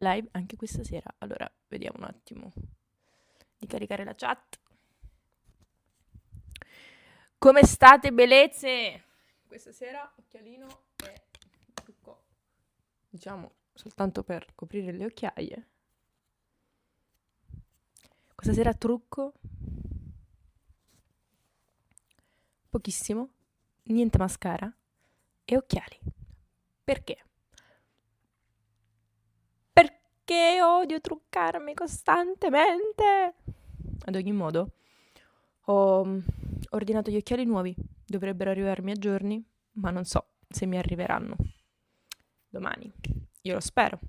live anche questa sera. Allora, vediamo un attimo di caricare la chat. Come state, bellezze? Questa sera occhialino e trucco, diciamo, soltanto per coprire le occhiaie. Questa sera trucco pochissimo, niente mascara e occhiali. Perché? Perché odio truccarmi costantemente. Ad ogni modo, ho ordinato gli occhiali nuovi. Dovrebbero arrivarmi a giorni, ma non so se mi arriveranno domani. Io lo spero.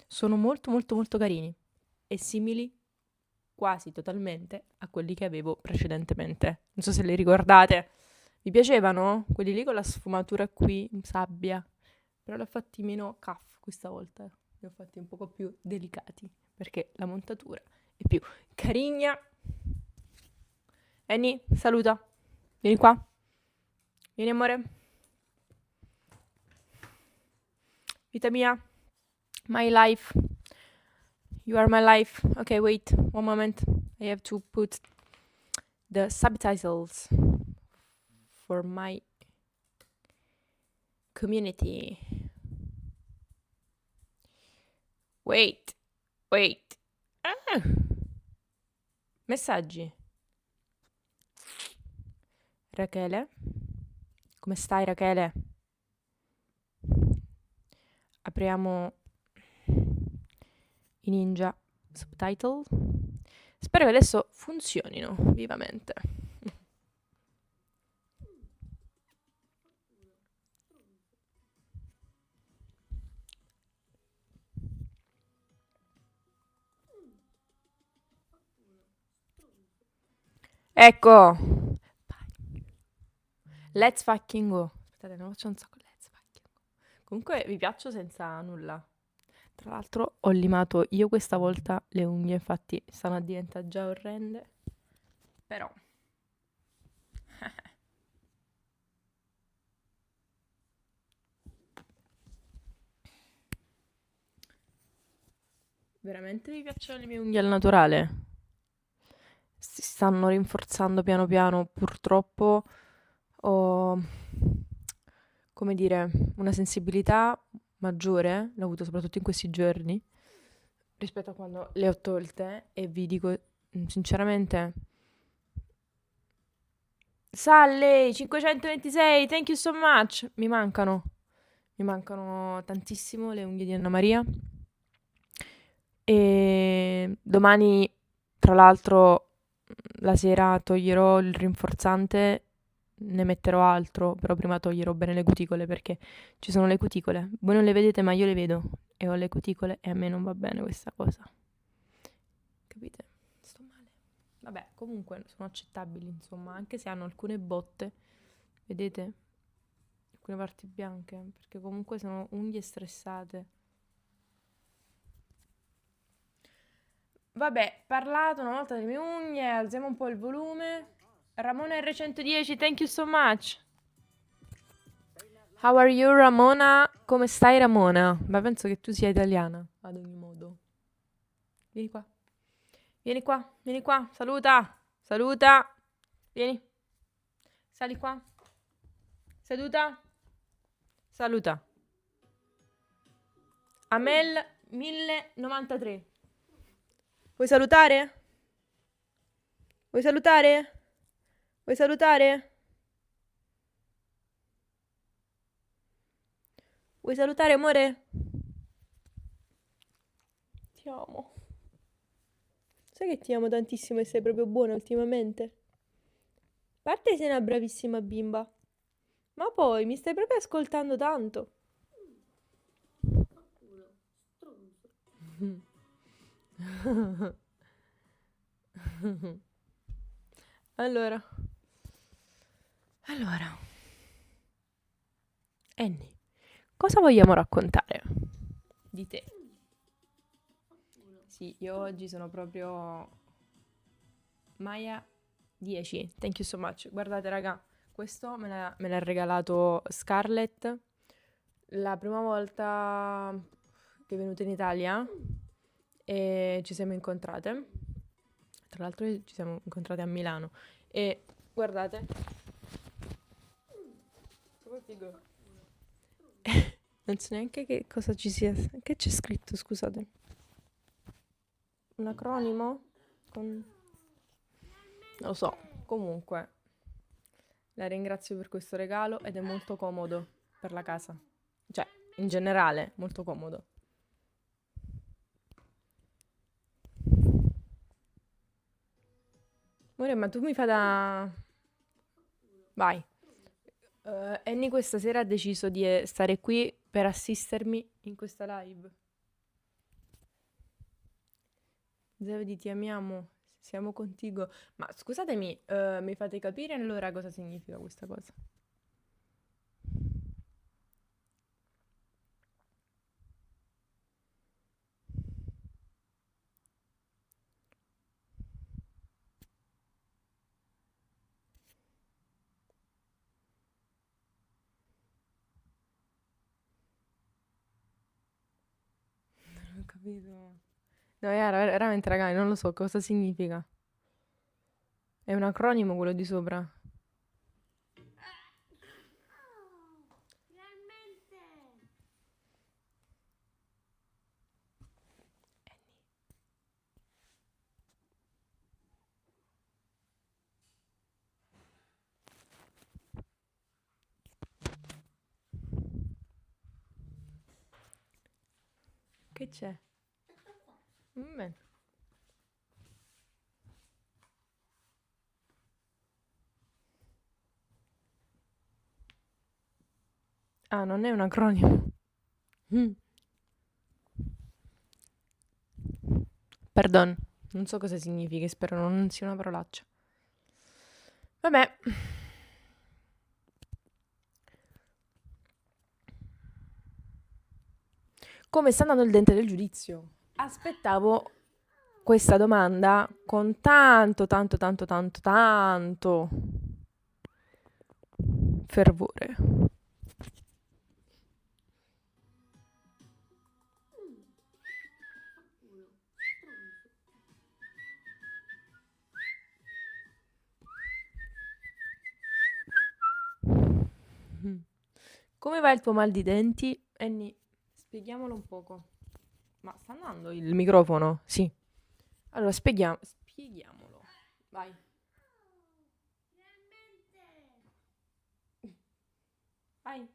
Sono molto molto molto carini e simili quasi totalmente a quelli che avevo precedentemente. Non so se li ricordate. Vi piacevano? Quelli lì con la sfumatura qui in sabbia. Però li ho fatti meno cuff questa volta. Li ho fatti un poco più delicati perché la montatura è più carigna. Annie, saluta. Vieni qua. Vieni, amore. Vita mia. My life. You are my life. Okay, wait. One moment. I have to put the subtitles for my community. Wait. Wait. Ah. Messaggi. Rachele. Come stai, Rachele? Apriamo i Ninja Subtitle. Spero che adesso funzionino vivamente. Ecco. Let's fucking go. Aspettate, ne faccio un sacco. Let's fucking go. Comunque vi piaccio senza nulla. Tra l'altro ho limato io questa volta le unghie, infatti stanno a diventare già orrende. Però veramente vi piacciono le mie unghie al naturale? Si stanno rinforzando piano piano. Purtroppo ho, come dire, una sensibilità maggiore, l'ho avuto soprattutto in questi giorni, rispetto a quando le ho tolte e vi dico sinceramente... Sally, 526, thank you so much. Mi mancano tantissimo le unghie di Anna Maria. E domani, tra l'altro, la sera toglierò il rinforzante, ne metterò altro, però prima toglierò bene le cuticole perché ci sono le cuticole. Voi non le vedete, ma io le vedo e ho le cuticole e a me non va bene questa cosa. Capite? Sto male. Vabbè, comunque sono accettabili, insomma, anche se hanno alcune botte, vedete? Alcune parti bianche, perché comunque sono unghie stressate. Vabbè, parlato una volta delle mie unghie, alziamo un po' il volume. Ramona R110, thank you so much. How are you, Ramona? Come stai, Ramona? Ma penso che tu sia italiana, ad ogni modo. Vieni qua. Vieni qua, vieni qua. Saluta. Saluta. Vieni. Sali qua. Seduta. Saluta. Amel 1093. Vuoi salutare? Vuoi salutare? Vuoi salutare? Vuoi salutare, amore? Ti amo. Sai che ti amo tantissimo e sei proprio buona ultimamente? A parte sei una bravissima bimba, ma poi mi stai proprio ascoltando tanto. Allora, Annie, cosa vogliamo raccontare di te? Sì, io oggi sono proprio Maya 10. Thank you so much. Guardate, raga, questo me l'ha regalato Scarlett la prima volta che è venuta in Italia e ci siamo incontrate. Tra l'altro ci siamo incontrate a Milano e guardate, super figo. Non so neanche che cosa ci sia, che c'è scritto, scusate. Un acronimo? Non lo so, comunque la ringrazio per questo regalo ed è molto comodo per la casa. Cioè, in generale, molto comodo. Amore, ma tu mi fai da... Vai. Annie questa sera ha deciso di stare qui per assistermi in questa live. Zevedi, ti amiamo, siamo contigo. Ma scusatemi, mi fate capire allora cosa significa questa cosa? Non ho capito. No, veramente, ragazzi, non lo so cosa significa. È un acronimo quello di sopra. Che c'è? Bene. Ah, non è un acronimo. Mm. Pardon, non so cosa significhi, spero non sia una parolaccia. Vabbè. Come sta andando il dente del giudizio? Aspettavo questa domanda con tanto, tanto, tanto, tanto, tanto fervore. Come va il tuo mal di denti? Annie, spieghiamolo un poco. Ma sta andando il microfono? Sì. Allora, spieghiamolo. Vai. Vai.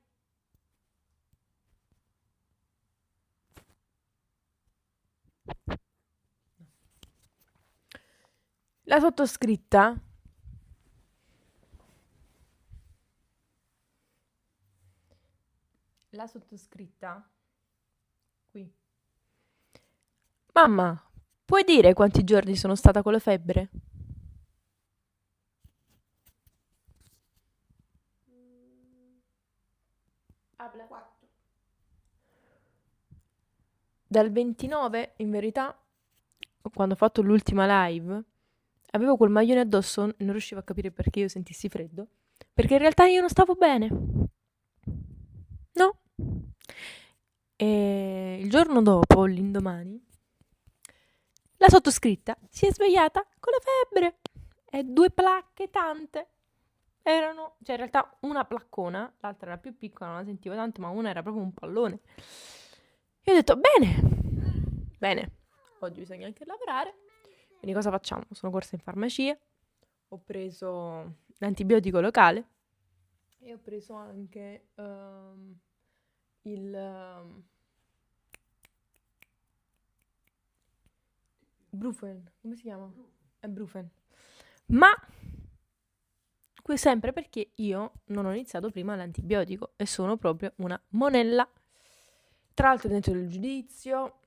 La sottoscritta qui. Mamma, puoi dire quanti giorni sono stata con la febbre? Habla. 4. Dal 29, in verità, quando ho fatto l'ultima live, avevo quel maglione addosso e non riuscivo a capire perché io sentissi freddo. Perché in realtà io non stavo bene. No. E il giorno dopo, l'indomani, la sottoscritta si è svegliata con la febbre e 2 placche tante. Erano, cioè in realtà una placcona, l'altra era più piccola, non la sentivo tanto, ma una era proprio un pallone. E ho detto, bene, oggi bisogna anche lavorare. Quindi cosa facciamo? Sono corsa in farmacia, ho preso l'antibiotico locale e ho preso anche il Brufen, come si chiama? È Brufen. Ma sempre perché io non ho iniziato prima l'antibiotico e sono proprio una monella. Tra l'altro dentro del giudizio,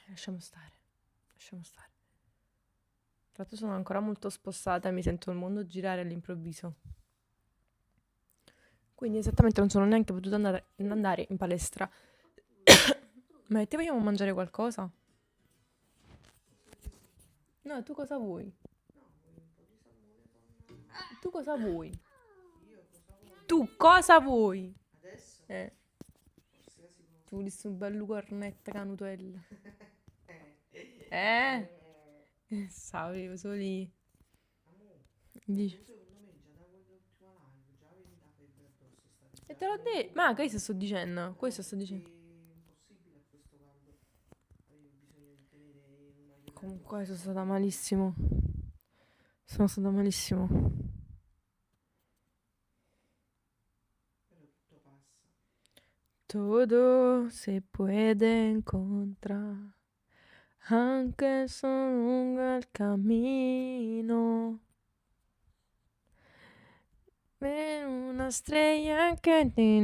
lasciamo stare. Tra l'altro sono ancora molto spostata e mi sento il mondo girare all'improvviso. Quindi esattamente non sono neanche potuta andare in palestra. Ma te vogliamo mangiare qualcosa? No, tu cosa vuoi? Tu cosa vuoi? Tu cosa vuoi? Adesso? Eh. Qualsiasi cosa. Ti volessi un bello cornetta canutella. Sapevo, solo lì. Dici. E te l'ho detto. Ma questo sto dicendo. Questo sto dicendo. Comunque sono stata malissimo. Sono stata malissimo. Todo se puede encontrar, aunque son lungo el camino. Ver una estrella che ti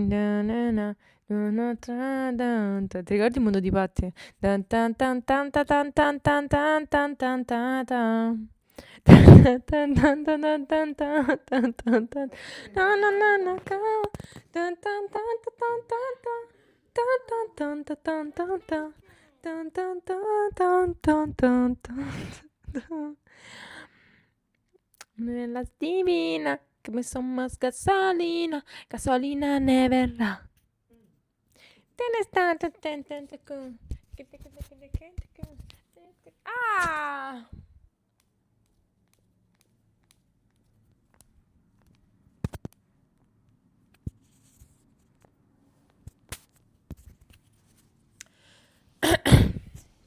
ricordi il mondo di Patti? Tan tan tan tan tan tan tan tan tan tan tan tan tan. Tan tan tan tan tan tan tan tan tan. No, no, no, no, go. Tan tan tan tan tan tan. Tan tan tan tan tan tan. Tan tan tan tan tan tan. Nella divina che mi son más gasolina, gasolina ne verrà. Te ne sta con. Ah!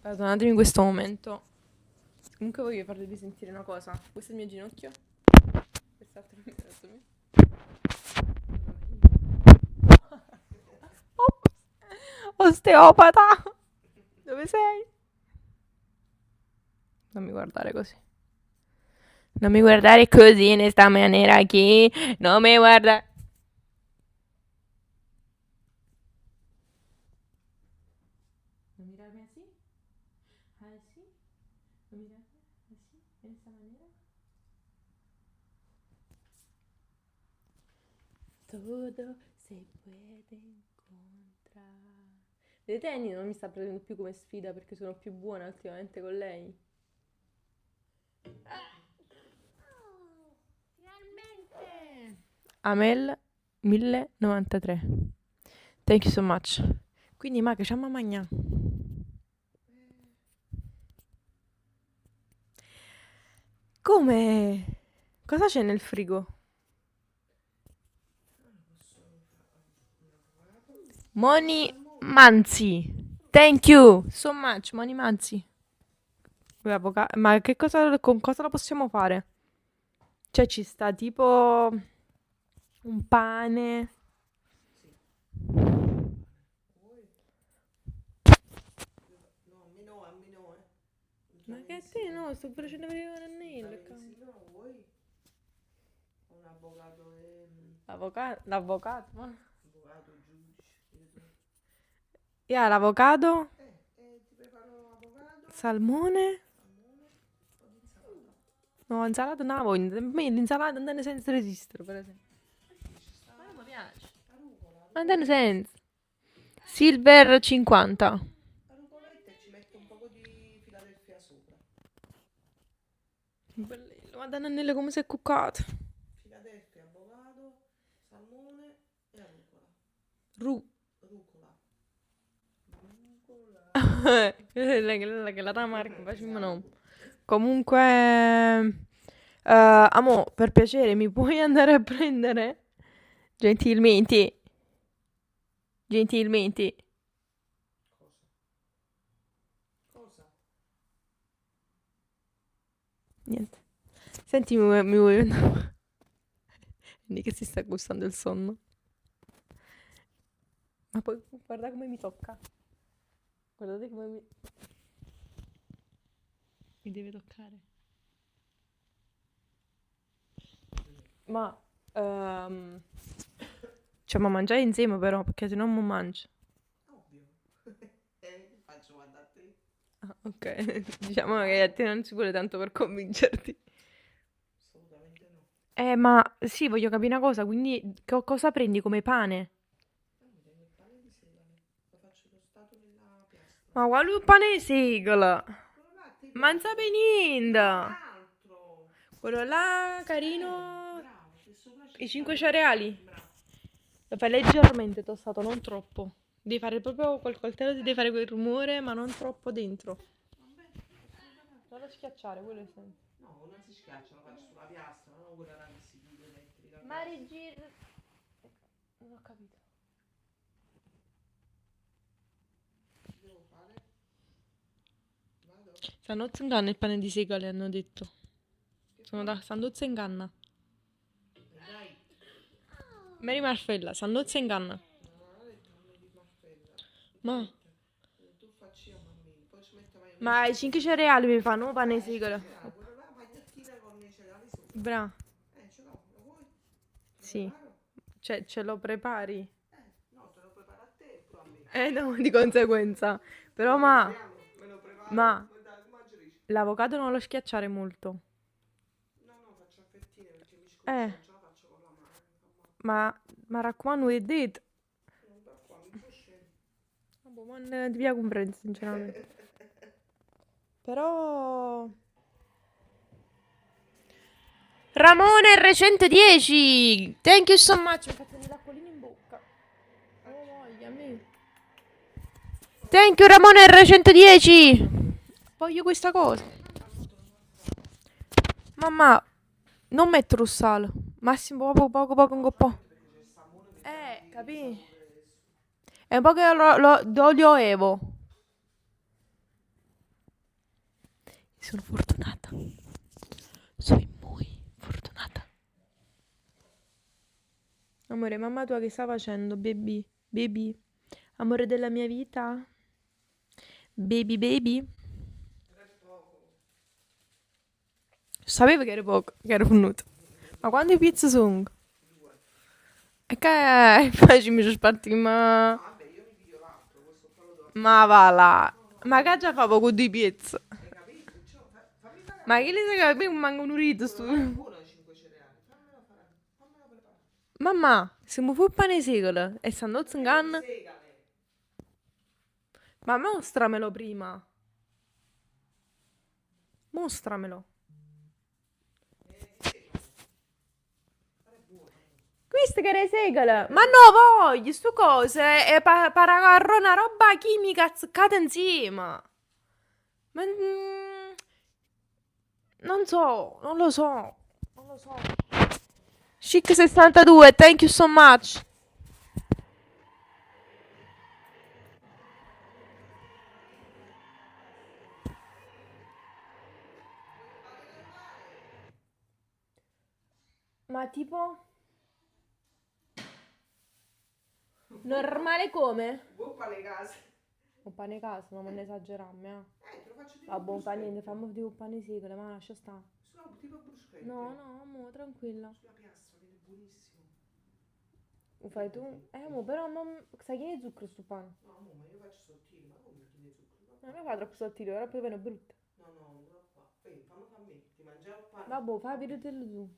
Perdonatemi questo momento. Comunque voglio farvi sentire una cosa. Questo è il mio ginocchio. Quest'altro è il mio. Ops. Osteopata! Dove sei? Non mi guardare così. Non mi guardare così in questa maniera qui. Non mi guarda. Non mirarmi así. Así. Non mirarmi así. In questa maniera. Todo se puede encontrar. Vedete, Annie non mi sta prendendo più come sfida perché sono più buona ultimamente con lei. Finalmente! Amel 1093. Thank you so much. Quindi, ma che c'è mamma mia? Come? Cosa c'è nel frigo? Moni Manzi. Thank you so much, Moni Manzi. Ma che cosa, con cosa la possiamo fare? Cioè, ci sta tipo un pane. Ma che te no, sto facendo vedere l'anello. Un avvocato L'avvocato? avvocato, giudice. Yeah, l'avocado, Ti preparo avvocato, salmone. salmone, un po' di insalata. No, insalata no, voglio. A me l'insalata non ha senso resistere, per esempio. Ma non mi piace. La rucola, Ma non ha senso. Silver 50. la rucoletta e ci metto un po' di Philadelphia sopra. Bello, guarda l'anello come si è cuccato. Philadelphia, avvocato, salmone e la rucola. Rucola. Rucola. Che la tamarca, facciamo no. Comunque, amo, per piacere, mi puoi andare a prendere? Gentilmente. Gentilmente. Cosa? Niente. Senti, mi vuoi andare? Quindi che si sta gustando il sonno. Ma poi guarda come mi tocca. Guardate come mi deve toccare. Ma cioè, ma mangiare insieme però, perché se no non mangio. Ovvio. Faccio guardare a te. Ah, ok. Diciamo che a te non ci vuole tanto per convincerti. Assolutamente no. Ma sì, voglio capire una cosa, quindi cosa prendi come pane? Mi tengo il pane di segale. Lo faccio tostato nella piastra. Ma quale pane di segola? Quello là ti Ma non piace? sape niente. Altro. Quello là, carino. Bravo, che sopra I ci 5 sta. cereali. Bravo. Lo fai leggermente tostato, non troppo. Devi fare proprio col coltello, devi fare quel rumore, ma non troppo dentro. Vabbè, assolutamente. Non lo schiacciare, quello è il senso. No, non si schiaccia, lo faccio sulla piastra, non quella là che si chiude elettrica. Marigir. Non ho capito. Che devo fare? Vado? Sandozzo in canna il pane di segale, hanno detto. Che Sono fai? da Sandozzo in canna. Dai. Mary Marfella, Sandozzo in canna. Non ha detto a me di marfella. Ma, Tu facci a mammini, poi ci metto ma i 5 cereali mi fanno pane di segale. Quella là, pagnottina con i cereali sopra. Bra, Ce l'ho, lo vuoi? Te lo sì. preparo? Cioè, ce lo prepari? No, te lo preparo a te e tu a me. No, di conseguenza. Però, ma, Me lo preparo. ma, Dai, mangerisci. l'avocado non lo schiacciare molto. No, faccio a fettine perché mi Eh, scoccia, già la faccio con la mano. Fa male. ma raccomando, è detto. Non da qua, mi sono scemo. Vabbè, ma non ti piace comprendere, sinceramente. Però... Ramone R110! Thank you so much. Mi ha fatto venire l'acquolina in bocca. Oh, voglia, me. Thank you, Ramone R110! Voglio questa cosa. Mamma, non mettere il sale. Massimo poco, un po'. Capì? È un po' che d'olio evo. Sono fortunata. Sono molto fortunata. Amore, mamma tua che sta facendo? Baby, baby. Amore della mia vita. Baby, baby. Sapevo che era poco, che era venuto. Ma quante pizze sono? E che poi ci mi sono spartiti, ma... Vabbè, io mi piglio l'altro, questo qua lo do a Ma va là. Ma che già fa poco di pizza? Hai capito? Fammi pagare. Ma che le sai che mi manca un urito stu... Buono i 5 cereali. Fammelo fare. Fammelo preparare. Mamma, se mi fu il pane segolo e sandozzo in canna... Segale. Ma mostramelo prima. Mostramelo. Questo che era segala. Ma no, voglio, sto cose. È paragarro una roba chimica azzeccata insieme. Ma... non so, non lo so. Non lo so. Chic 62, thank you so much. Ma tipo... normale come? Buon pane case. Un pane caso, ma non esagerarmi, Te lo faccio tipo Vabbè, un pane bruschette. niente, fammi tipo un pane segolo, ma lascia stare. Tipo bruschette. No, mo, tranquilla. Sulla piastra, viene buonissimo. Lo fai tu? Mo, però, sai che è zucchero sto pane? No, mo, ma io faccio sottile, ma come metti dei zuccheri? Non lo fa troppo sottile, ora poi viene brutto. No, non lo fa. Fammi fa me, ti mangiare il pane. Vabbè, fai vedertelo tu.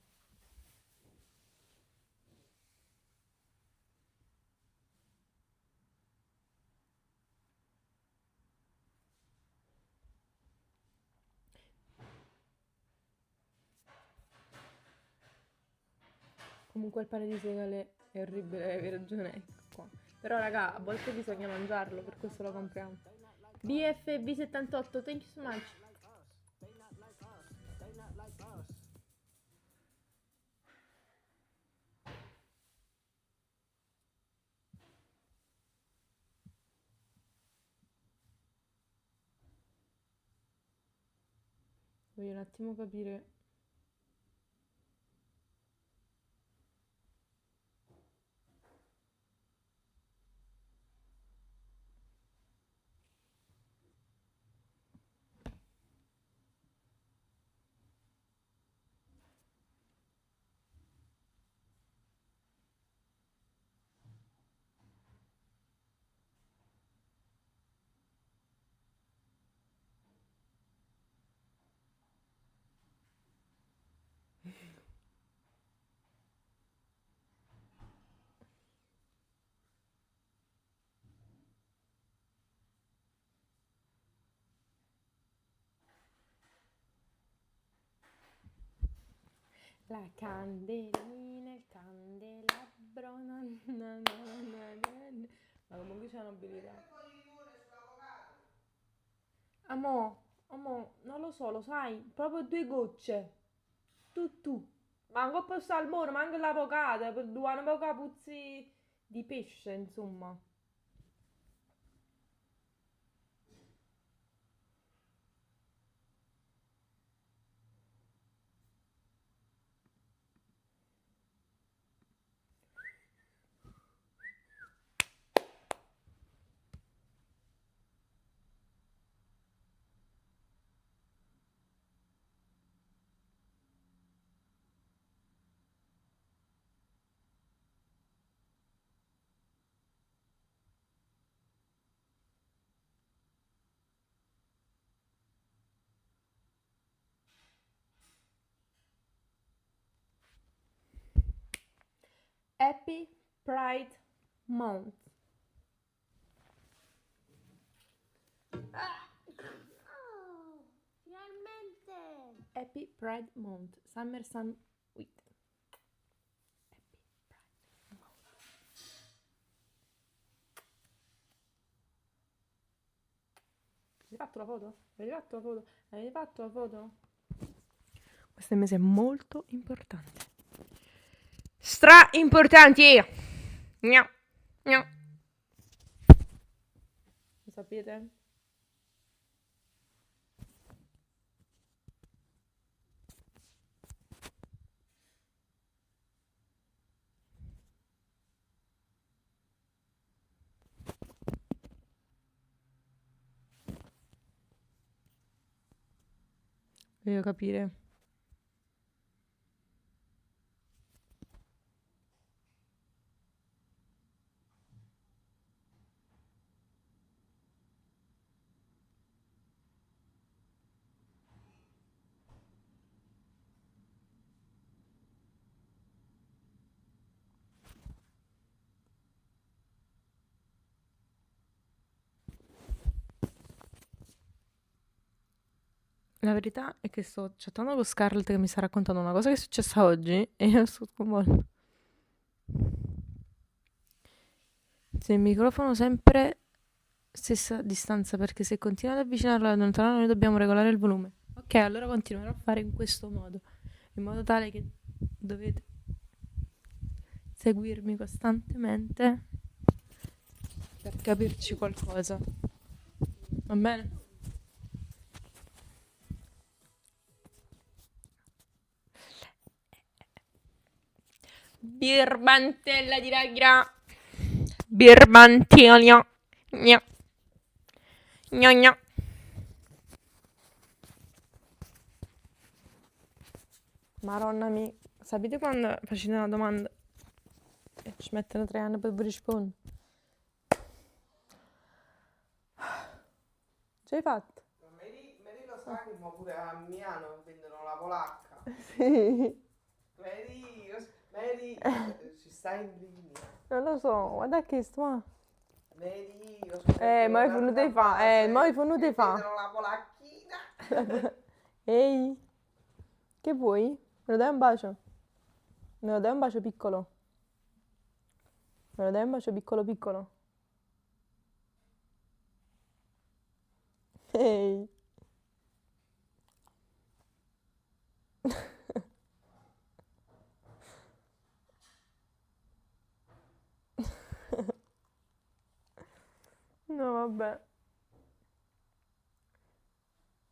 Comunque il pane di segale è orribile, hai ragione, ecco qua. Però raga, a volte bisogna mangiarlo, per questo lo compriamo. BFB78, thank you so much. Voglio un attimo capire. La candelina, il candelabro, Ma comunque c'è un'abilità. Amo, non lo so, lo sai? Proprio 2 gocce. Tu. Manco per salmone, manco l'avocado, per due poca puzzi di pesce, insomma. Happy Pride Month. Oh, finalmente! Happy Pride Month. Summer Sun Week. Happy Pride Month. Hai fatto la foto? Hai fatto la foto? Hai fatto la foto? Questo è un mese molto importante. Stra importanti! Gna, gna. Lo sapete? Voglio capire. La verità è che sto chattando con Scarlett che mi sta raccontando una cosa che è successa oggi e io sto sconvolta. Se il microfono sempre stessa distanza perché se continuate ad avvicinarlo e ad allontanarlo noi dobbiamo regolare il volume. Ok, allora continuerò a fare in questo modo, in modo tale che dovete seguirmi costantemente per capirci qualcosa. Va bene? Birbantella di ragra. Birbantella. Gna. Gna gna. Maronna mia, sapete quando facete una domanda e ci mettono 3 anni per rispondere? Ce l'hai fatta? Mary lo sa che mo pure a Milano vendono la polacca. Sì. Mary, ci stai in linea. Non lo so, guarda che sto. Mary, io Ma è venuto fa, ma è venuto fa. vendono la polacchina. Ehi, che vuoi? Me lo dai un bacio? Me lo dai un bacio piccolo? Me lo dai un bacio piccolo piccolo? Ehi. No, vabbè.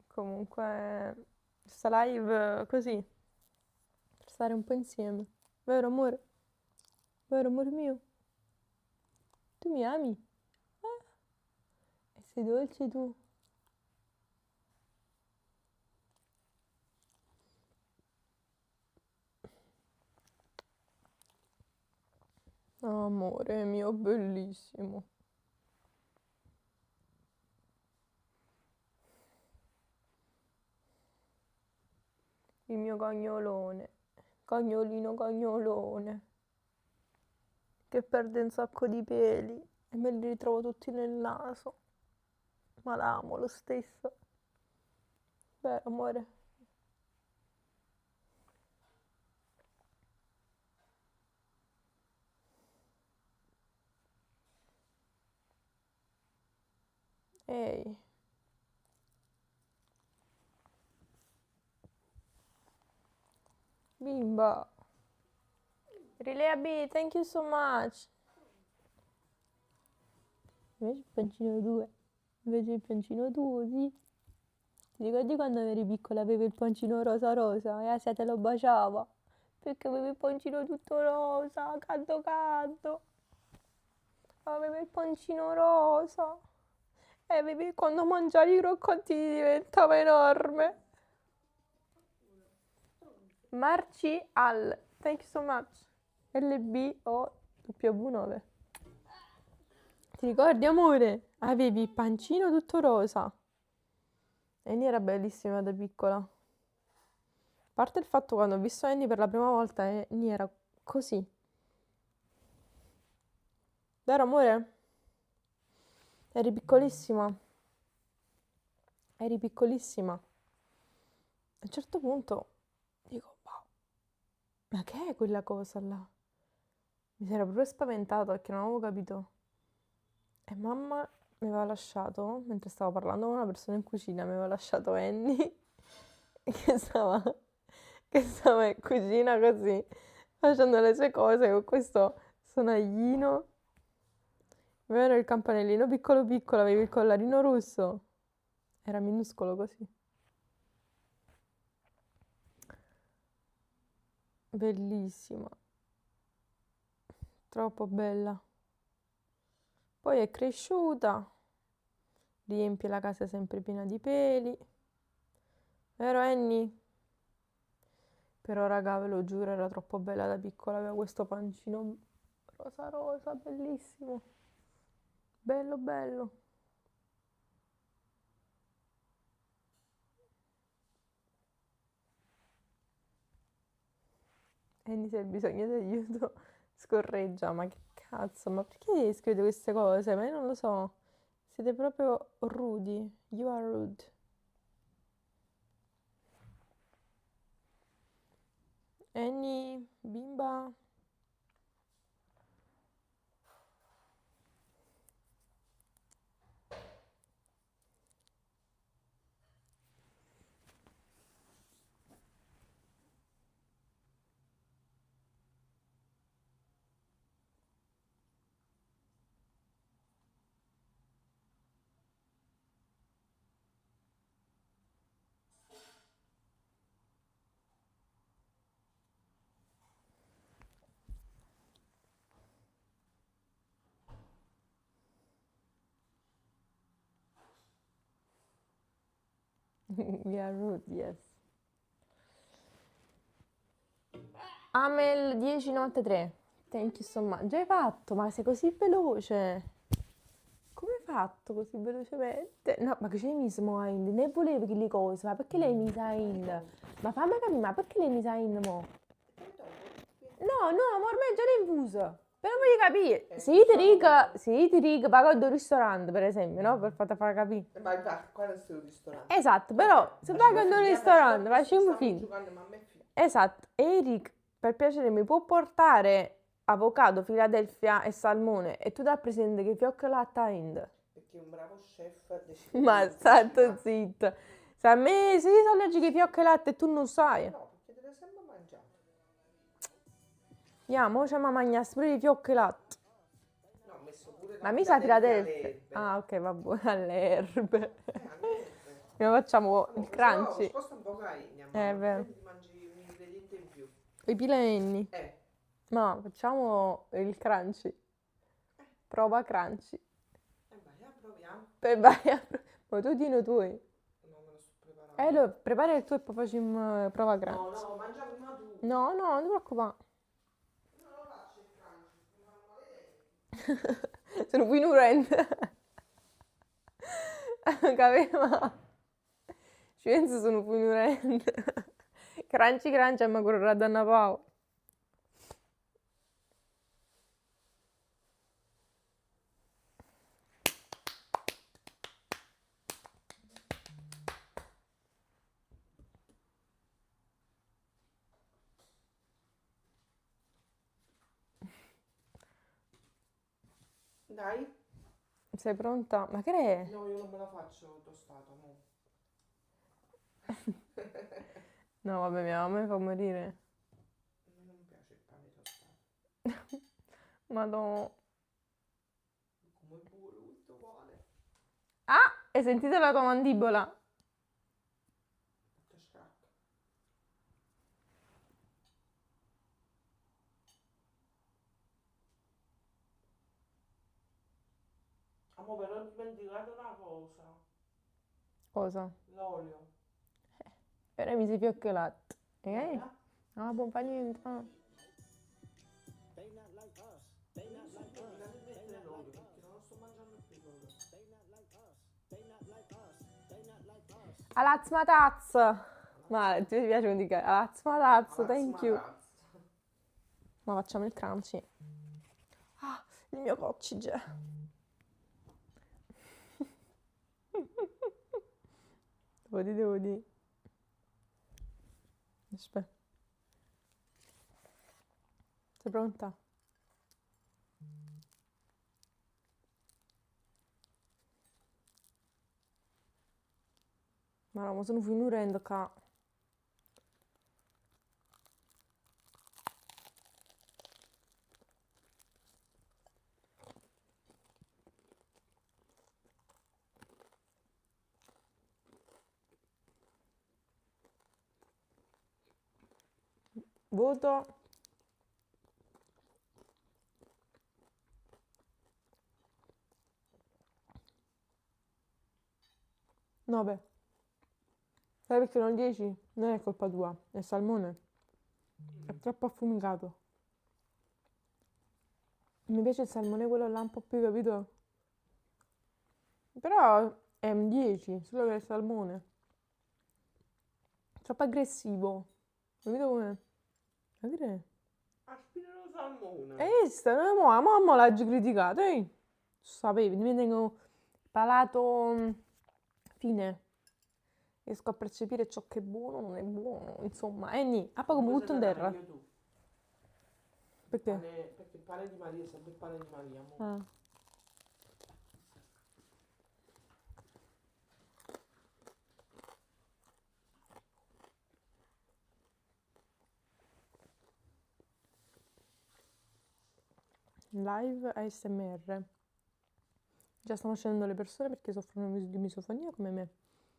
Comunque, sta live così, per stare un po' insieme. Vero amore? Vero amore mio? Tu mi ami? E sei dolce tu? Amore mio bellissimo. Il mio cagnolone. Cagnolino cagnolone. Che perde un sacco di peli e me li ritrovo tutti nel naso. Ma l'amo lo stesso. Beh, amore. Ehi. Bimba. Rilea B, thank you so much. Invece il pancino 2. Invece il pancino tuo, sì. Ti ricordi quando eri piccola avevi il pancino rosa rosa e Asia te lo baciava? Perché avevi il pancino tutto rosa, caldo caldo. Avevi il pancino rosa. E avevi quando mangiavi i croccantini diventava enorme. Marci al, thank you so much. LBOW9. Ti ricordi, amore? Avevi il pancino tutto rosa. E Annie era bellissima da piccola. A parte il fatto quando ho visto Annie per la prima volta, Annie era così. Vero, amore? Eri piccolissima. Eri piccolissima. A un certo punto dico, wow, ma che è quella cosa là? Mi si era proprio spaventata perché non avevo capito. E mamma mi aveva lasciato, mentre stavo parlando con una persona in cucina, mi aveva lasciato Annie che stava in cucina così, facendo le sue cose con questo sonaglino. Avevano il campanellino piccolo piccolo, avevi il collarino rosso. Era minuscolo così. Bellissima. Troppo bella. Poi è cresciuta, riempie la casa sempre piena di peli. Vero Annie? Però raga, ve lo giuro, era troppo bella da piccola, aveva questo pancino rosa rosa, bellissimo. Bello bello. Annie, se hai bisogno di aiuto, scorreggia, ma che cazzo, ma perché scrivete queste cose? Ma io non lo so. Siete proprio rudi. You are rude. Annie, bimba. We are rude, yes. Amel 1093. Thank you so much. Già hai fatto, ma sei così veloce. Come hai fatto così velocemente? No, ma che c'è mi Smoind? Ne volevi che le cose, ma perché lei mi sa in? Ma fammi capire, ma perché lei mi sa in mo? No, no, ma ormai è già infuso. Però voglio capire, se io ti dico pago al ristorante, per esempio, no? Per farti far capire. Ma infatti, qua è il ristorante. Esatto, però se pago al ristorante, facciamo Stiamo finta. giocando, mamma e figlio. Esatto, Eric, per piacere, mi può portare avocado, Philadelphia e salmone e tu dai presente che fiocco latte in? Perché un bravo chef decide Ma di stai cucinare. zitto. Se a me se io sono allergica ai fiocchi e latte e tu non sai. No, perché deve sempre mangiare. Ya, mo c'è ma mangiare pure i fiocchi e latte. No, ho messo pure Ma la mi sa Philadelphia Philadelphia. alle erbe. Ah, ok, va buono, alle erbe. Alle erbe. Noi facciamo Allora, il però crunchy. sposta un po' carina, È mamma. vero. Prendi ti mangi un ingrediente in più. I pilenni. Eh, No, facciamo il crunchy. Prova crunchy. vai, proviamo. Poi vai a... Ma tu di tuoi. No, me lo sto preparando. Allora, prepara il tuo e poi facciamo prova crunchy. No, mangia prima tu. No, no, non ti preoccupare. Non lo faccio il crunch, mi fanno male i denti. Sono ignorante. Capito? Ci penso, sono ignorante. Crunchy crunchy, ma correrà da una pau. Dai. Sei pronta? Ma che è? No, io non me la faccio tostata, mo. No, vabbè, mia mamma mi fa morire. A me non piace il pane tostato. Madonna. Come buono questo pane. Ah, hai sentito la tua mandibola? Che scacca. Amo, però ho dimenticato una cosa. Cosa? L'olio. Ora mi si fiocca il latte. Eh? No, buon fa niente. No. Dimenticate di mettere l'olio, perché non lo sto mangiando più l'olio. Alaz mataz. Ma ti piace come dica? Alaz mataz, thank you. Ma facciamo il crunchy. Ah, il mio coccige. Devo di. Aspetta. Sei pronta? Ma no, ma sono finendo qua. Voto. 9. Sai perché non 10? Non è colpa tua, è il salmone. È troppo affumicato. Mi piace il salmone quello là un po' più, capito? Però è un 10, solo che è il salmone. Troppo aggressivo. Capito come? Ma che è? Aspira lo salmone. Hai visto? No, la mamma l'ha già criticato, Sapevi, mi tengo palato fine. Riesco a percepire ciò che è buono, non è buono, insomma. E nì, a poco mi butto in terra. Perché? Perché il pane di Maria è sempre il pane di Maria. Mo. Ah. Live ASMR. Già stanno scendendo le persone perché soffrono di misofonia come me.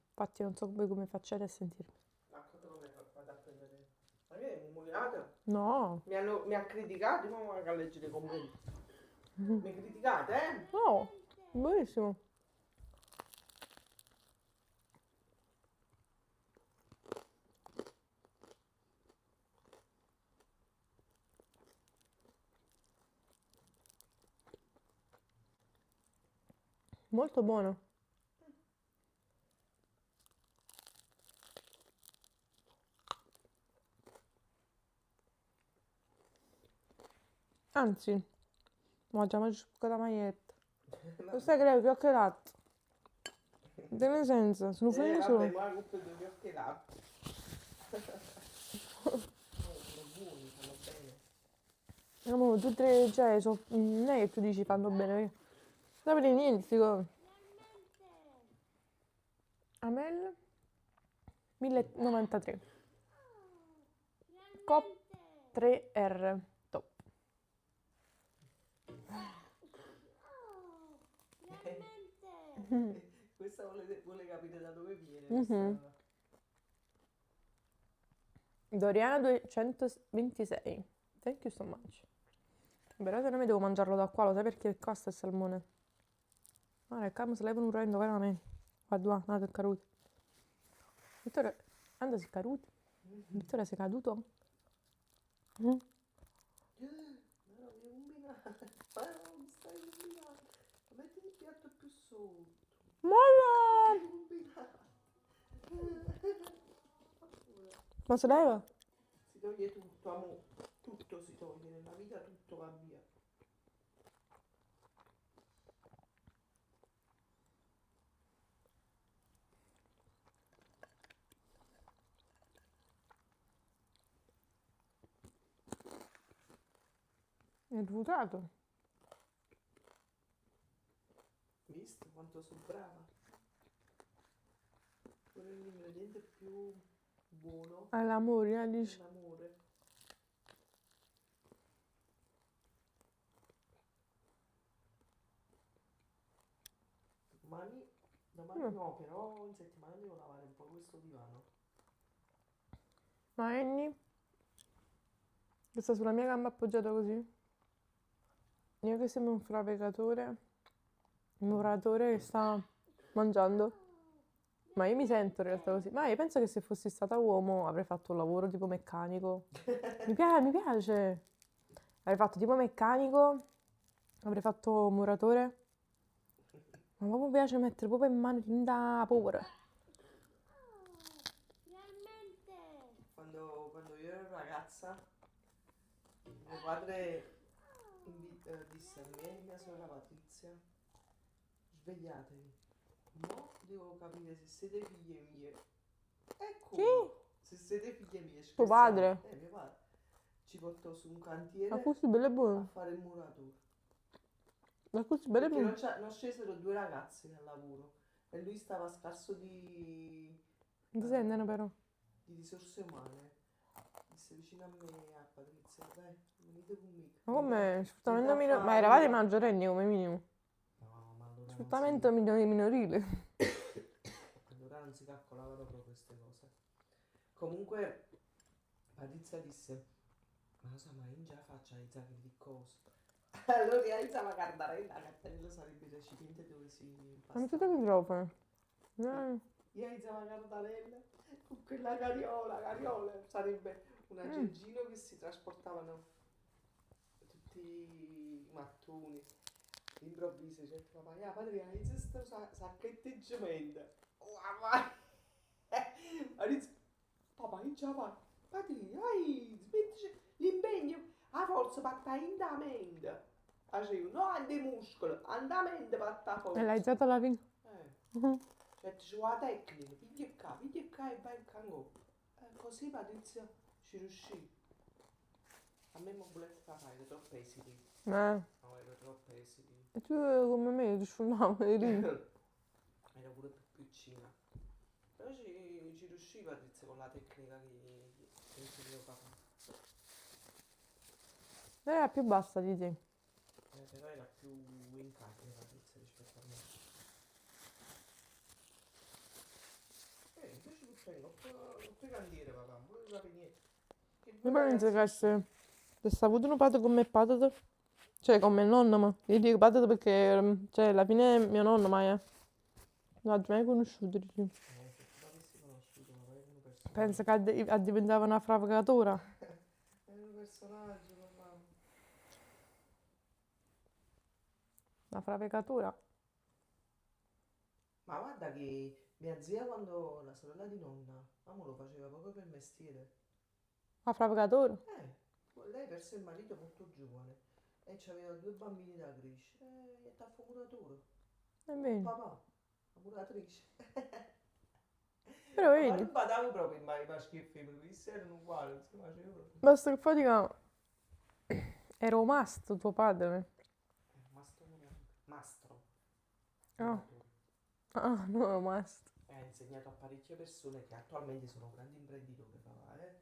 Infatti non so voi come facciate a sentirmi. Ecco come vado a prendere. Ma che è mummugliata? No, Mi ha criticato, ma guarda a leggere i commenti. Mi criticate, eh? no, buonissimo. Molto buono. Anzi, mangiamo la maglietta. Questo è che fiocco e latte. Nel senso, sono finito Vabbè, solo. ma la colpa è dei fiocchi latte. Sono buoni, fanno bene. No, tutte, cioè, non è che tu dici fanno bene. Non sapete niente, sti cose. Amel 1093. Cop 3R. Top. Questa vuole capire da dove viene. Mhm. Doriana 226. Thank you so much. Però se no mi devo mangiarlo da qua, lo sai perché costa il salmone? Guarda, come se levano un rendo veramente. Guarda, nato il caruto. Vittoria, anda si caduto. Vittoria sei caduto? Mm. No, mi combinare. Ma non stai combinando. Metti il piatto più sotto. Molla! Combinare. Ma se leva? Si toglie tutto, amore. Tutto si toglie nella vita, tutto va via. È buttato. visto quanto sono brava? Quello è l'ingrediente più buono All'amore, è dici. l'amore. Domani no, però in settimana devo lavare un po' questo divano. Ma Annie, che sta sulla mia gamba appoggiata così. Io che sembro un un oratore che sta mangiando. Ma io mi sento in realtà così. Ma io penso che se fossi stata uomo avrei fatto un lavoro tipo meccanico. Mi piace. Avrei fatto tipo meccanico, avrei fatto muratore. Ma proprio mi piace mettere proprio in mano tinta paura. Finalmente! Quando io ero ragazza, mio padre disse a me e mia sorella Patrizia, svegliatevi, mo devo capire se siete figlie mie. Ecco, Chi? se siete figlie mie, Tuo scherzavo. padre? Mio padre ci portò su un Ma cantiere così bello e a buono. fare il muratore. Ma così bello e Perché buono. non scesero due ragazzi al lavoro e lui stava scarso Non ti sentono però. di risorse umane. Disse vicino a me, a Patrizia, dai, venite con me. Ma come? Venite Sfruttamento a minorile. Ma fare eravate la... maggiorenni come minimo. No, ma allora non Sfruttamento si, minorile. allora non si calcolavano proprio queste cose. Comunque, Patrizia disse, ma lo sa, ma io già faccio i sacchi di cose. Allora io iniziava a Cardarella, a Cardarella sarebbe il recipiente dove si Ma mettete il impastava. microfono. Io iniziavo a Cardarella con quella cariola, sarebbe un aggeggino che si trasportavano tutti i mattoni. Improvviso, c'è il papà, padre, inizia sto sacchetteggiamento. Oh, mamma! Inizia, papà, io già va. Padre, smettici l'impegno, a forza patta indamento. Facevo, no andi muscolo, andamento patta E l'hai forza. alzata alla fine? Cioè, c'è la tecnica, piglia qua e vai in cango. Così Patrizia ci riuscì. A me non volete fare, ero troppo esili. No, No, ero troppo esili. e tu come me ti sfondavo di ride. Era pure più piccina. Però ci riuscì Patrizia con la tecnica che insegnò papà. Era più bassa di te. Però era più in carne Patrizia rispetto a me. Invece tu fai non puoi candiere papà, non vuoi sapere niente. Che Io due penso che ragazzi... se avuto un padre come patata, cioè come il nonno, ma io dico patata perché, cioè, alla fine mio nonno, ma non l'ho mai conosciuto, dici. Se tu l'avessi conosciuto, magari un personaggio. Penso che diventava una fravacatura. È un personaggio, papà. Una fravacatura. Ma guarda che mia zia quando la sorella di nonna, amo lo faceva proprio per mestiere. Una fravacatura. Lei perse il marito molto giovane e aveva due bambini da crescere e gli ha fatto muratore. È bene. Papà, la muratrice. Però Ma vedi, non badavo proprio in maschi e femmine, questi erano uguali, non si faceva proprio. basta che poi dica, ero mastro tuo padre. Mastro muratore. Mastro Ah, muratore. no, ero mastro. Ha insegnato a parecchie persone che attualmente sono grandi imprenditori, papà, eh?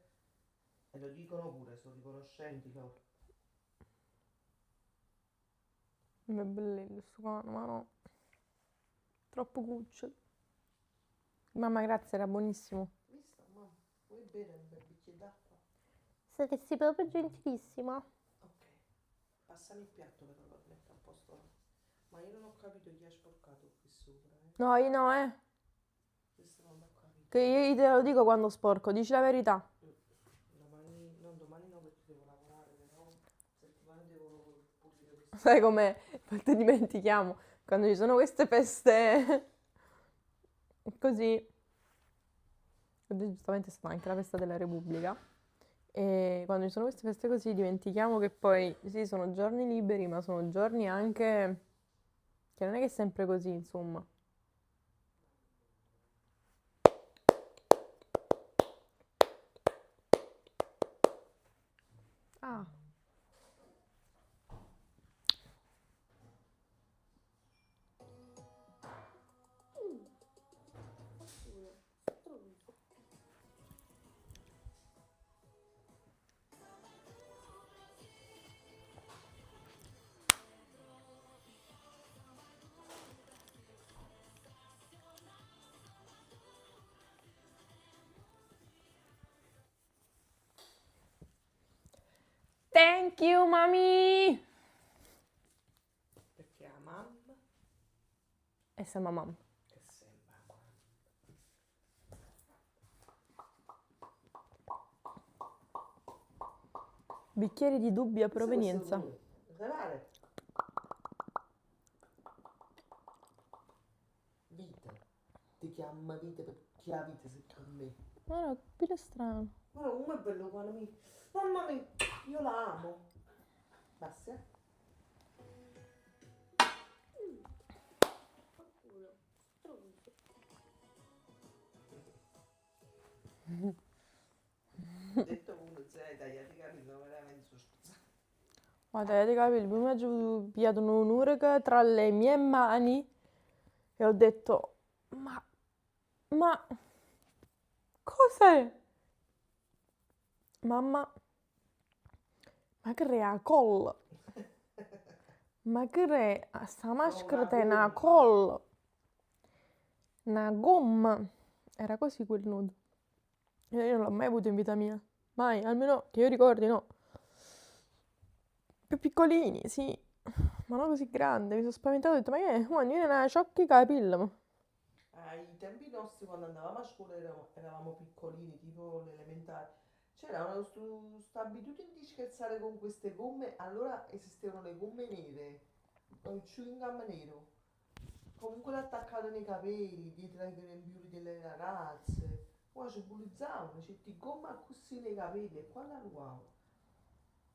E lo dicono pure, sono riconoscenti loro. È bello sto cane, ma no. Troppo cucciolo. Mamma, grazie, era buonissimo. Visto, mamma? Vuoi bere un bel bicchiere d'acqua? Saresti proprio gentilissima. Ok, passami il piatto però lo metto a posto. Ma io non ho capito chi ha sporcato qui sopra, eh. No, io no, eh. Questo non l'ho capito. Che io te lo dico quando sporco, dici la verità. Domani no perché devo lavorare, però settimana devo pulire questo. Sai com'è? Poi te dimentichiamo. Quando ci sono queste feste così. Oggi giustamente è stata anche la festa della Repubblica. E quando ci sono queste feste così dimentichiamo che poi sì, sono giorni liberi, ma sono giorni anche che non è che è sempre così, insomma. Ah, Thank you, mami. Perché a mamma E siamo mamma. che sembra mamma. Bicchieri di dubbia Questo provenienza. vuoi? Lo sai fare? Vita. Ti chiama vita perché la vita sei per me. Ma no, che strano. Guarda come è bello quando mi... Mamma mia, io la amo. Basta. Detto uno, sei tagliati i capelli, ma veramente sono spazzato. Guarda, i capelli, prima ho pigliato un'urca tra le mie mani e ho detto, ma, cos'è? Mamma, ma che è a collo? Ma che è? Sta maschera è una collo? Una gomma. Era così quel nudo. Io non l'ho mai avuto in vita mia. Mai, almeno che io ricordi, no. Più piccolini, sì. Ma non così grande. Mi sono spaventato e ho detto, ma che è? Ma viene una sciocca i capelli. Ma. Ai tempi nostri, quando andavamo a scuola, eravamo piccolini, tipo l'elementare. C'era questa abitudine di scherzare con queste gomme. Allora esistevano le gomme nere, il chewing gum nero. Comunque l'attaccavano nei capelli, dietro ai grembiuli delle ragazze. Ora ci bullizzavano, c'è di gomma così nei capelli e qua la ruavo.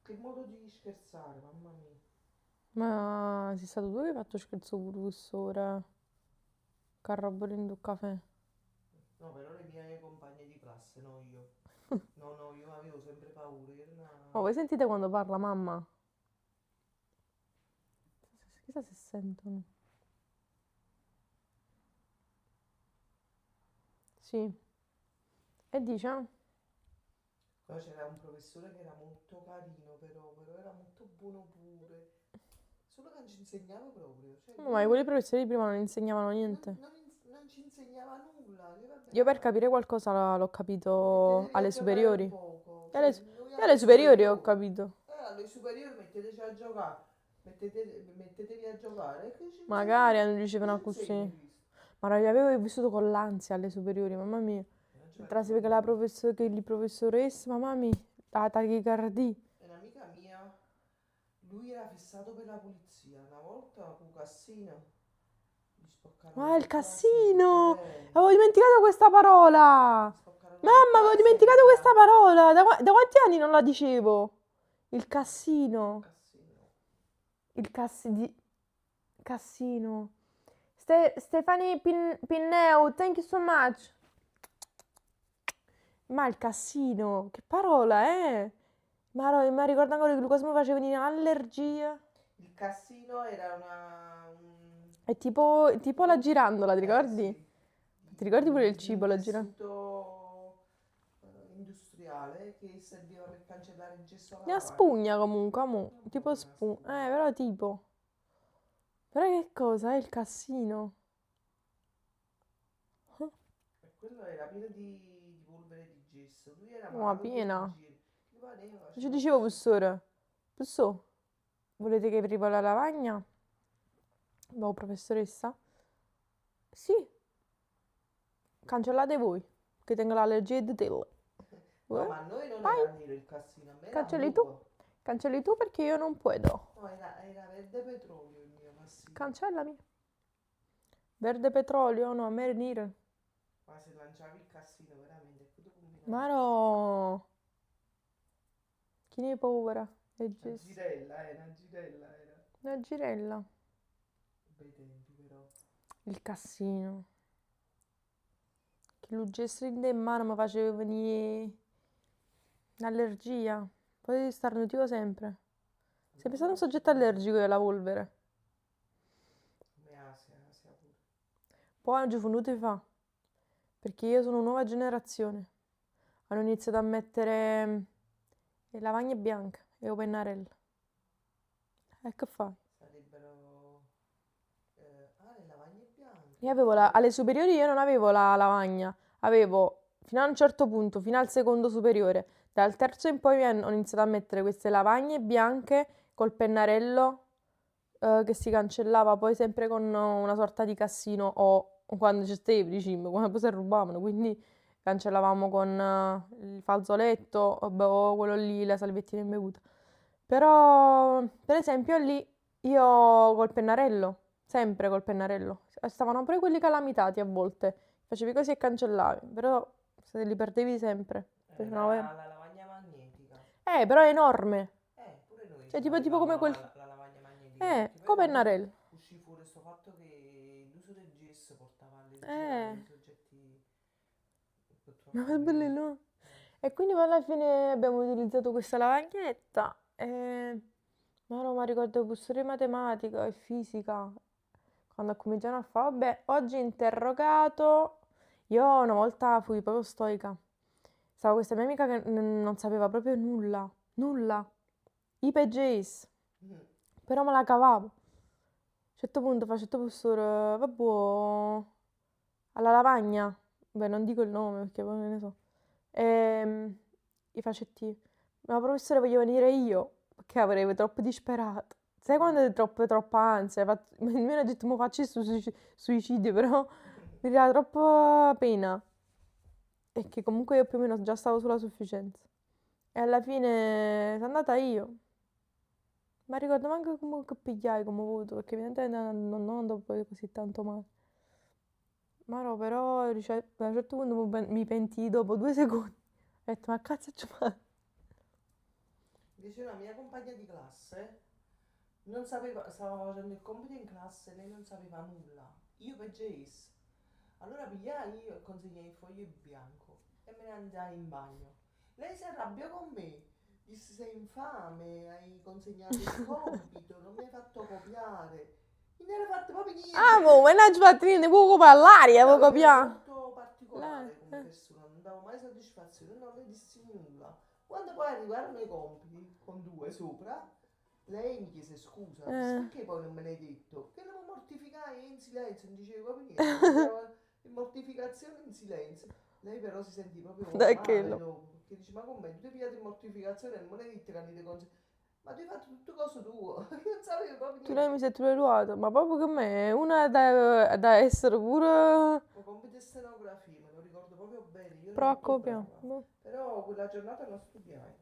Che modo di scherzare, mamma mia. Ma sei stato tu che hai fatto scherzo pure quest'ora? Carrobolendo il caffè. No, però le mie compagne di classe, no io. No, no, io avevo sempre paura. Io ero Oh, voi sentite quando parla mamma? Chissà se sentono. Sì. E dice? Ah? Poi c'era un professore che era molto carino, però era molto buono pure. Solo che non ci insegnava proprio. Cioè, No, ma quelli professori di prima non insegnavano niente. non ci insegnava nulla. Che vabbè, Io per capire qualcosa l'ho capito mettetevi a alle giocare un superiori. poco. Io alle, Cioè, noi io alle alle superiori ho superiori. capito. Alle superiori metteteci a giocare. Mettetevi a giocare. E che ci Magari insegna? non Che ci dicevano insegna così. questo? Ma non li avevo vissuto con l'ansia alle superiori, mamma mia. Non ci Tra metto che la che il professoressa, mamma mia, la tachicardia. un'amica mia, lui era fissato per la pulizia. Una volta con Cassino gli spoccarono Ah, il tutta la cassino! seta. Avevo dimenticato questa parola! Gli spoccarono Mamma, tutta avevo la dimenticato seta. questa parola! Da quanti anni non la dicevo? Il cassino. Cassino. Il cassino. Stefani Pinneu, thank you so much. Ma il cassino, che parola, eh? Ma ricordo ancora che cosa mi faceva venire allergia. Il Cassino era È tipo la girandola, ti ricordi? sì, Ti ricordi pure il di cibo, un la girandola? tessuto industriale che serviva per cancellare il gesso alla Una lavagna. spugna comunque, amo. Non Tipo proprio una spugna. spugna. Però tipo. Però che cosa? È il cassino. E quello era pieno di polvere di gesso. Lui era Ma malato piena. di giri. Gli pareva, Ci faceva dicevo, così. professore. Professore, volete che aprivo la lavagna? Boh, professoressa? Sì. Cancellate voi, che tengo l'allergia di te. No, ma a noi non Vai. era nero il Cassino, a me era Cancelli tu. bluo. Cancelli tu perché io non puedo. No, era verde petrolio il mio Cassino. Cancellami. Verde petrolio? No, a me è nero. Ma se lanciavi il Cassino veramente, che tu combinavi? Ma no. Chi ne è povera? È Una giusto. girella era. Una girella. Bei tempi però. Il cassino. Che lo gesto in mano mi faceva venire un'allergia. Poi starnutivo sempre. Sempre stato un soggetto allergico alla polvere. Come Asia pure. Poi oggi venuto fa. Perché io sono nuova generazione. Hanno iniziato a mettere le lavagne bianche e le pennarelle. E che fai? Sarebbero... le lavagne bianche. Io avevo alle superiori io non avevo la lavagna, avevo fino a un certo punto, fino al secondo superiore, Dal terzo in poi ho iniziato a mettere queste lavagne bianche col pennarello che si cancellava poi sempre con una sorta di cassino o quando ci stavi vicino, quando poi si rubavano, quindi cancellavamo con il fazzoletto o quello lì, la salviettina in bevuta. Però, per esempio, lì io col pennarello, sempre col pennarello. Stavano pure quelli calamitati a volte. Facevi così e cancellavi, però se li perdevi sempre. La lavagna magnetica. Però è enorme. Pure noi Cioè, ce tipo come l'avevamo quel... la lavagna magnetica, perché poi come quando pennarello. uscì fuori questo fatto che l'uso del gesso portava allergia Eh, ai soggetti ma purtroppo che bellino. E quindi poi alla fine abbiamo utilizzato questa lavagnetta ma non mi ricordo pure matematica e fisica. Quando cominciano a fare, vabbè, oggi interrogato. Io una volta fui proprio stoica. Stavo questa mia amica che non sapeva proprio nulla, nulla. I PJs, Mm. però me la cavavo. A un certo punto faccio il professore, vabbè, alla lavagna. Beh, non dico il nome perché poi non ne so. I facetti, ma professore voglio venire io, perché avrei troppo disperato. Sai quando è troppa ansia? Mi ha detto, mo faccio il suicidio, però mi dà troppa pena. E che comunque io più o meno già stavo sulla sufficienza. E alla fine sono andata io. Ma ricordo manco come che pigliai, come ho avuto, perché evidentemente non andavo poi così tanto male. Ma no, però a un certo punto mi pentii dopo 2 secondi. Ho detto, ma cazzo ci fai? Invece una mia compagna di classe non sapeva, stava facendo il compito in classe, lei non sapeva nulla. Io PJs. Allora pigliai io e consegnai il foglio in bianco e me ne andai in bagno. Lei si arrabbiò con me, disse sei infame, hai consegnato il compito, non mi hai fatto copiare. Non era fatto proprio Ah, niente. boh, ma non ci fate niente, poco parlare, Io poco ero piano. molto particolare come Eh. persona, non davo mai soddisfazione, non le dissi nulla. Quando poi arrivarono i compiti, con due sopra, lei mi chiese scusa, disse Eh. perché poi non me l'hai detto? Che lo mortificai in silenzio, non dicevo proprio niente, faceva in mortificazione in silenzio. Lei però si sentì proprio Dai, che male dopo, perché dice ma come, tu ti hai pigliato in mortificazione e non me l'hai detto che hanno dei consigli. Ma tu hai fatto tutto coso tuo, io non sapevo proprio Tu lei niente. mi sei trovato, ma proprio che me, una da essere pure Poi compito e scenografia, me lo ricordo proprio bene, io ero pro a molto copia. brava. Boh. Però quella giornata non studiai.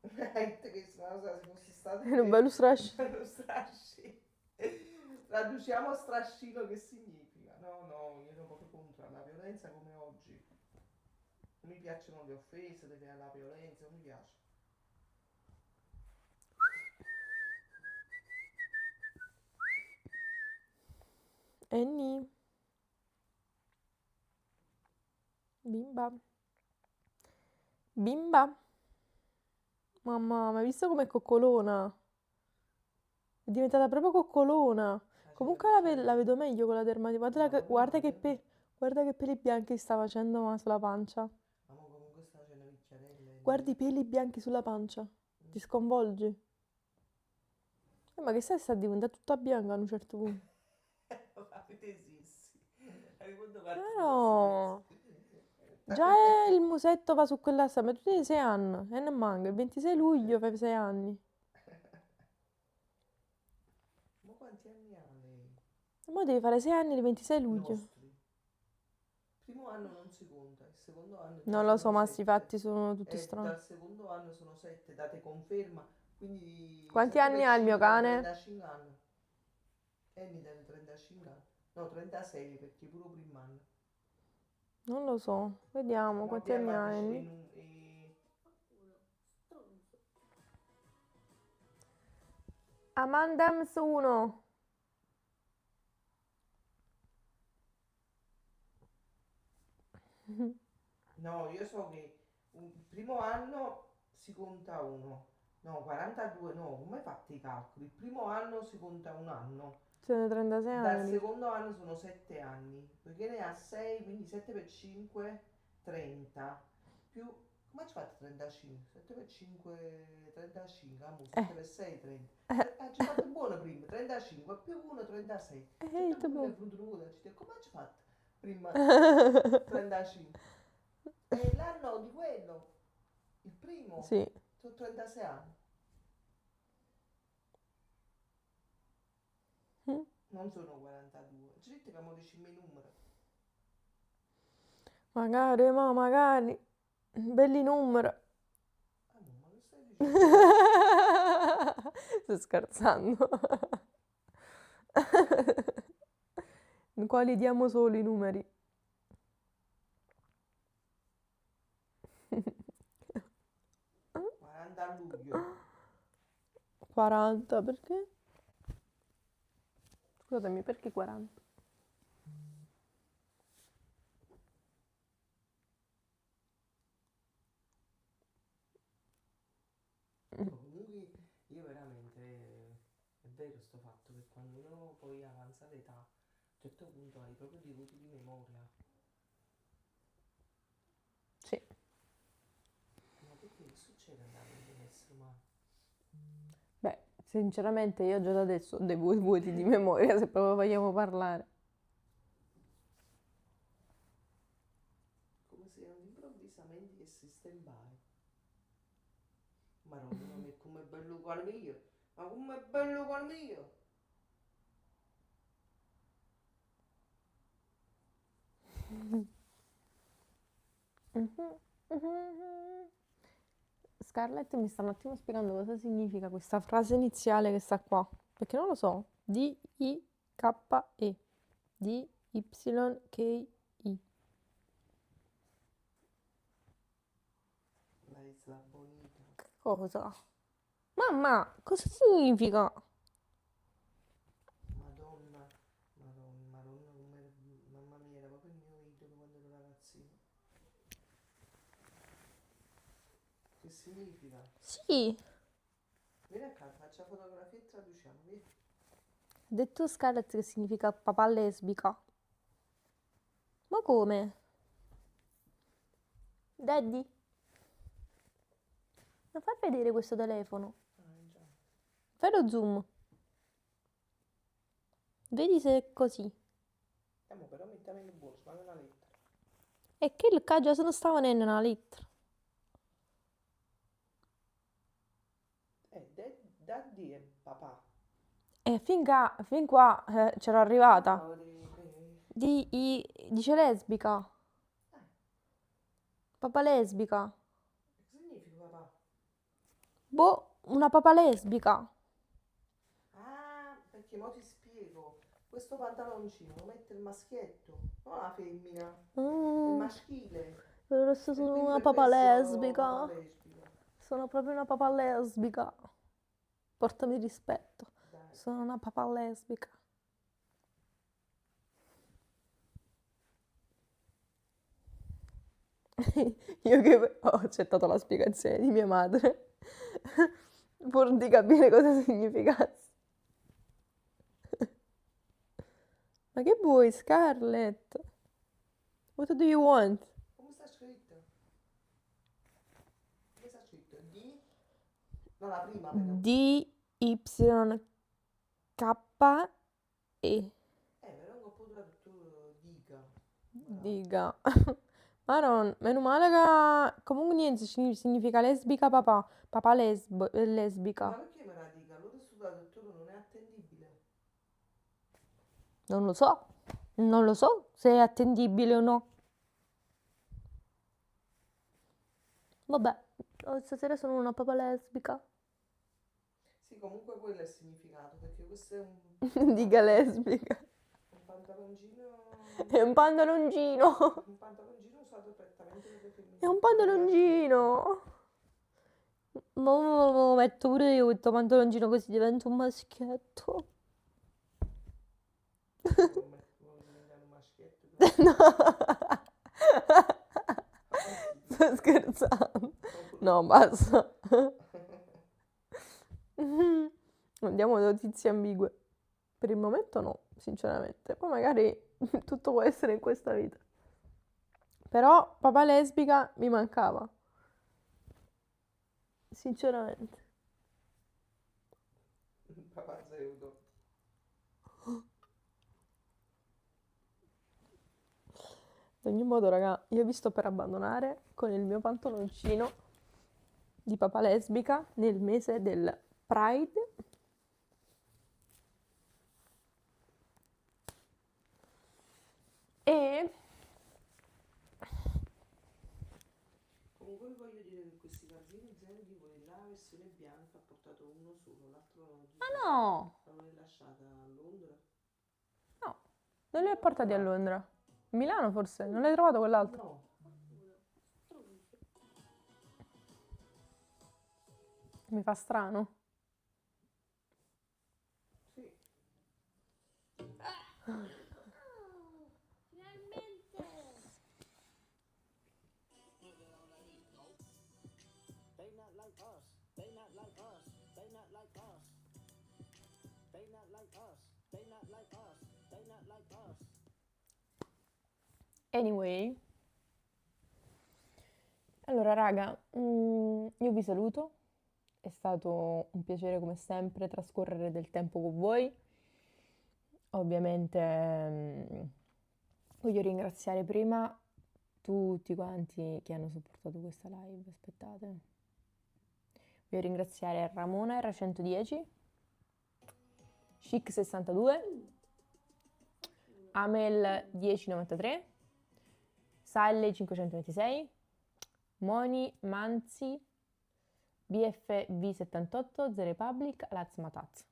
Che se no se fosse stato È un bello strascio. lo strascino. Traduciamo strascino che significa. No, no, io ero proprio contro la violenza come oggi. Non mi piacciono le offese, la violenza, non mi piace. E ni, bimba, bimba. Mamma, ma hai visto com'è coccolona? È diventata proprio coccolona. Faceva Comunque la picchiarella. vedo meglio con la dermatite. Ma pure Guarda che peli bianchi sta facendo ma sulla pancia. ma mo comunque sta facendo picchiarella. Guardi i peli bianchi sulla pancia. Ti sconvolgi. Ma che sai, sta diventando tutta bianca a un certo punto. Avete esissi. Hai quando parti No, già è il musetto va su quella ma tu hai 6 anni e non manca. Il 26 luglio fai 6 anni. Ma quanti anni ha lei? E mo devi fare 6 anni il 26 luglio. Nostri. Primo anno non si conta, il secondo anno già Non lo so, sono ma sti 7. fatti sono tutti E strani. dal secondo anno sono 7, date conferma. Quindi Quanti 7 anni per ha il mio 5 da cane? 35 anni. E mi danno 35 anni. No, 36 perché pure primo anno. Non lo so. Vediamo Ma quanti anni abbiamo ha dice, Annie. Amandams 1. no, io so che il primo anno si conta uno. No, 42, no, come hai fatto i calcoli? Il primo anno si conta un anno. Sono 36 Dal anni. secondo anno sono 7 anni, perché ne ha 6, quindi 7 per 5, 30. Più, come ci fate 35? 7 per 5, 35, amo, 7 per 6, 30. Ci fatto buono prima, 35, più 1, 36. A un certo Che punto mi è boh. venuto nudo, ci dico, come ci fate? prima 35. E l'anno di quello, il primo, Sì. sono 36 anni. Mm. Non sono 42. C'è gente che mo dice il mio numero. Magari, ma magari. Belli numeri. Ma che stai dicendo? Sto scherzando. In quali diamo solo i numeri? 40 a luglio. 40, perché? Scusatemi, perché 40? Comunque io veramente è vero sto fatto che quando uno poi avanza l'età, a un certo punto hai proprio dei vuoti di memoria. Sì. Ma perché che succede andare in un essere umano? Beh, sinceramente io già da adesso ho dei vuoti di memoria, se proprio vogliamo parlare. Come se improvvisamente che si stand by. Maronna, ma come bello uguale mio! Ma come bello uguale mio! Scarlett mi sta un attimo spiegando cosa significa questa frase iniziale che sta qua, perché non lo so. D-I-K-E. D-Y-K-I. La Isla Bonita. Cosa? Mamma, cosa significa? Madonna, Madonna, mamma mia, era proprio il mio idolo quando ero ragazzino. Che significa? Sì, Vieni acá, faccia fotografia e traduciamo, vieni. ha detto Scarlett che significa papà lesbica. Ma come? Daddy? Ma fai vedere questo telefono. Già. Fai lo zoom. Vedi se è così. Mo però mettiamo in borsa, ma una lettera. E che il caggio se non stava nella lettera. Daddy e papà. E fin qua c'era arrivata. No, Dice lesbica. Papà lesbica. che significa papà? Boh, una papà lesbica. Ah, perché mo ti spiego. Questo pantaloncino lo mette il maschietto, non la femmina, il Mm, maschile. adesso E sono quindi una per papà questo lesbica. papà lesbica. Sono proprio una papà lesbica. Portami rispetto. Dai. Sono una papà lesbica. Io che ho accettato la spiegazione di mia madre, pur di capire cosa significasse. Ma che vuoi, Scarlett? What do you want? Come sta scritto? Come sta scritto? D? No, la prima però. D-Y-K-E. Però non può traduttore dica. Diga. Meno male che comunque niente significa lesbica papà. Papà Ma lesbica. perché me la dica? Allora questo traduttore non è attendibile. Non lo so. Non lo so se è attendibile o no. Vabbè, stasera sono una papà lesbica. Sì, comunque quello è il significato, perché questo è Diga lesbica. un pantaloncino. È un pantaloncino. Un pantaloncino usato prettamente per le femmine. È un pantaloncino. Ma lo metto pure io questo pantaloncino così divento un maschietto. Vuoi diventare un maschietto? No. Sto scherzando. No, basta. Diamo notizie ambigue. Per il momento no, sinceramente. Poi magari tutto può essere in questa vita. Però papà lesbica mi mancava. Sinceramente. Papà pseudo. ogni modo, raga, io vi sto per abbandonare con il mio pantaloncino di papà lesbica nel mese del Pride. E Comunque vi voglio dire che questi garbini zero di quelli là, la versione bianca, ha portato uno solo, l'altro non l'ho ah no, l'avevo lasciata a Londra. no, non li ho portati a Londra. Milano forse, non l'hai trovato quell'altro? No, Mi fa strano. sì. Finalmente! They not like us. They not like us. They not like us. They not like us. They not like us. They not like us. Anyway, allora raga, io vi saluto, è stato un piacere come sempre trascorrere del tempo con voi. Ovviamente voglio ringraziare prima tutti quanti che hanno supportato questa live, aspettate. Voglio ringraziare Ramona R110, Chic62, Amel 1093, Sally 526, Moni Manzi, BFV78, The Republic, Laz Mataz.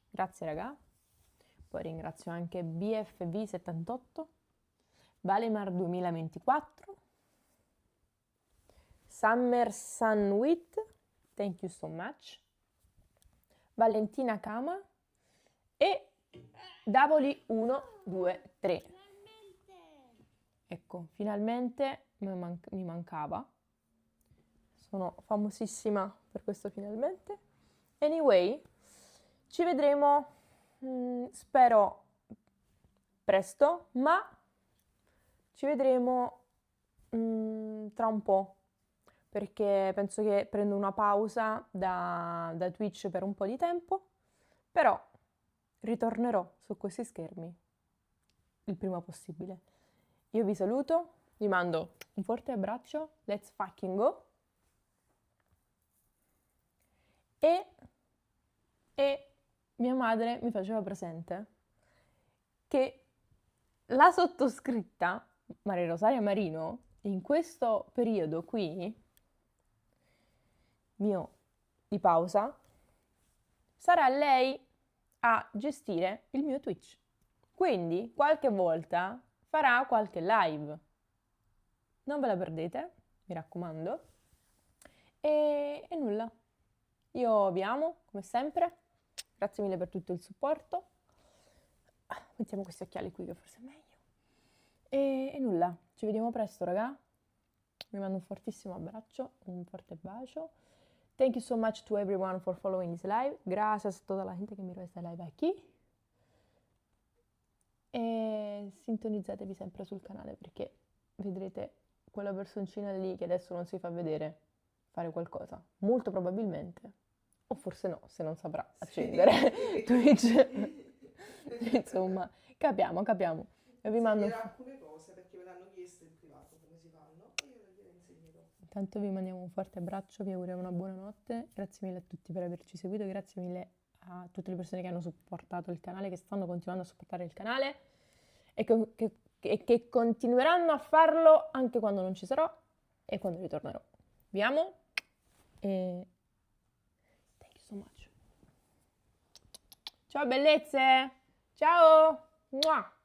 Grazie raga. Poi ringrazio anche BFV78, Valemar 2024, Summer Sunwit, thank you so much, Valentina Kama e Davoli 123. Ecco, finalmente mi mancava. Sono famosissima per questo finalmente. Anyway, ci vedremo, spero presto, ma ci vedremo tra un po', perché penso che prendo una pausa da Twitch per un po' di tempo, però ritornerò su questi schermi il prima possibile. Io vi saluto, vi mando un forte abbraccio, let's fucking go! E mia madre mi faceva presente che la sottoscritta, Maria Rosaria Marino, in questo periodo qui, mio di pausa, sarà lei a gestire il mio Twitch. Quindi qualche volta farà qualche live. Non ve la perdete, mi raccomando. E nulla. Io vi amo, come sempre. Grazie mille per tutto il supporto. Mettiamo questi occhiali qui che forse è meglio. E nulla, ci vediamo presto, raga. Vi mando un fortissimo abbraccio, un forte bacio. Thank you so much to everyone for following this live. Gracias a toda la gente que miró esta live aquí. E sintonizzatevi sempre sul canale perché vedrete quella personcina lì che adesso non si fa vedere fare qualcosa. Molto probabilmente. O forse no, se non saprà accendere Twitch. Insomma, capiamo. E vi mando... Insegnerò alcune cose perché me l'hanno chiesto in privato come si fanno e io gliele insegnerò. Intanto vi mandiamo un forte abbraccio, vi auguriamo una buona notte. Grazie mille a tutti per averci seguito, grazie mille a tutte le persone che hanno supportato il canale, che stanno continuando a supportare il canale e che continueranno a farlo anche quando non ci sarò e quando ritornerò. Vi amo e thank you so much. Ciao bellezze! Ciao! Mua!